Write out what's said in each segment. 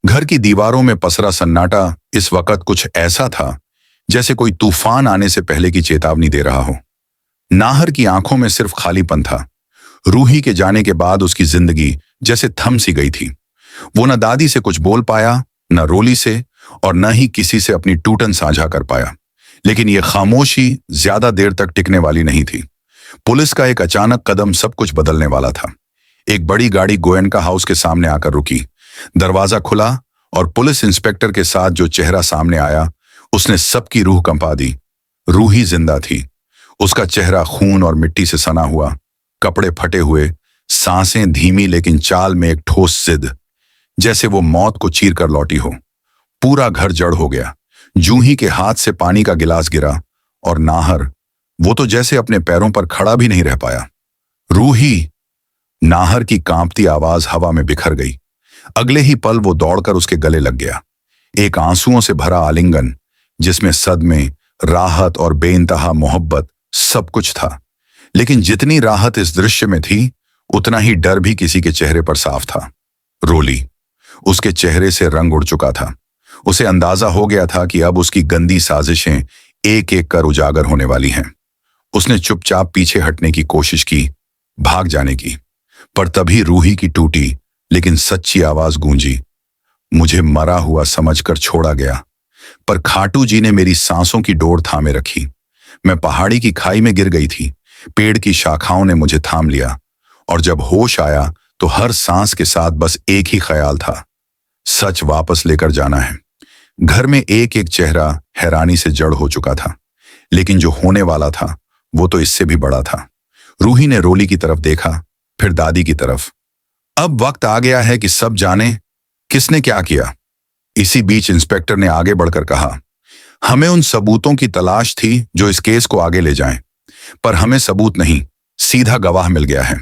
घर की दीवारों में पसरा सन्नाटा इस वक्त कुछ ऐसा था जैसे कोई तूफान आने से पहले की चेतावनी दे रहा हो। नाहर की आंखों में सिर्फ खालीपन था। रूही के जाने के बाद उसकी जिंदगी जैसे थम सी गई थी। वो न दादी से कुछ बोल पाया, न रोली से, और न ही किसी से अपनी टूटन साझा कर पाया। लेकिन यह खामोशी ज्यादा देर तक टिकने वाली नहीं थी। पुलिस का एक अचानक कदम सब कुछ बदलने वाला था। एक बड़ी गाड़ी गोयनका हाउस के सामने आकर रुकी। दरवाजा खुला और पुलिस इंस्पेक्टर के साथ जो चेहरा सामने आया उसने सबकी रूह कंपा दी। रूही जिंदा थी। उसका चेहरा खून और मिट्टी से सना हुआ, कपड़े फटे हुए, सांसें धीमी लेकिन चाल में एक ठोस जिद, जैसे वो मौत को चीर कर लौटी हो। पूरा घर जड़ हो गया। जूही के हाथ से पानी का गिलास गिरा और नाहर, वो तो जैसे अपने पैरों पर खड़ा भी नहीं रह पाया। रूही! नाहर की कांपती आवाज हवा में बिखर गई। अगले ही पल वो दौड़कर उसके गले लग गया। एक आंसुओं से भरा आलिंगन जिसमें सदमे, राहत और बेइंतहा मोहब्बत सब कुछ था। लेकिन जितनी राहत इस दृश्य में थी, उतना ही डर भी किसी के चेहरे पर साफ था। रोली! उसके चेहरे से रंग उड़ चुका था। उसे अंदाजा हो गया था कि अब उसकी गंदी साजिशें एक एक कर उजागर होने वाली हैं। उसने चुपचाप पीछे हटने की कोशिश की, भाग जाने की, पर तभी रूही की टूटी लेकिन सच्ची आवाज गूंजी। मुझे मरा हुआ समझकर छोड़ा गया, पर खाटू जी ने मेरी सांसों की डोर थामे रखी। मैं पहाड़ी की खाई में गिर गई थी। पेड़ की शाखाओं ने मुझे थाम लिया और जब होश आया तो हर सांस के साथ बस एक ही ख्याल था, सच वापस लेकर जाना है। घर में एक एक चेहरा हैरानी से जड़ हो चुका था, लेकिन जो होने वाला था वो तो इससे भी बड़ा था। रूही ने रोली की तरफ देखा, फिर दादी की तरफ। अब वक्त आ गया है कि सब जाने किसने क्या किया। इसी बीच इंस्पेक्टर ने आगे बढ़कर कहा, हमें उन सबूतों की तलाश थी जो इस केस को आगे ले जाएं, पर हमें सबूत नहीं, सीधा गवाह मिल गया है।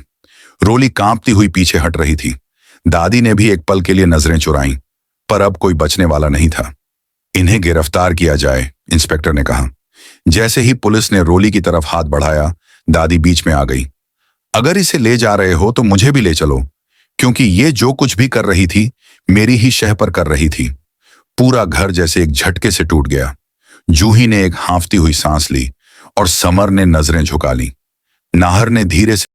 रोली कांपती हुई पीछे हट रही थी। दादी ने भी एक पल के लिए नजरें चुराईं, पर अब कोई बचने वाला नहीं था। इन्हें गिरफ्तार किया जाए, इंस्पेक्टर ने कहा। जैसे ही पुलिस ने रोली की तरफ हाथ बढ़ाया, दादी बीच में आ गई। अगर इसे ले जा रहे हो तो मुझे भी ले चलो, क्योंकि ये जो कुछ भी कर रही थी मेरी ही शह पर कर रही थी। पूरा घर जैसे एक झटके से टूट गया। जूही ने एक हांफती हुई सांस ली और समर ने नजरें झुका ली। नाहर ने धीरे से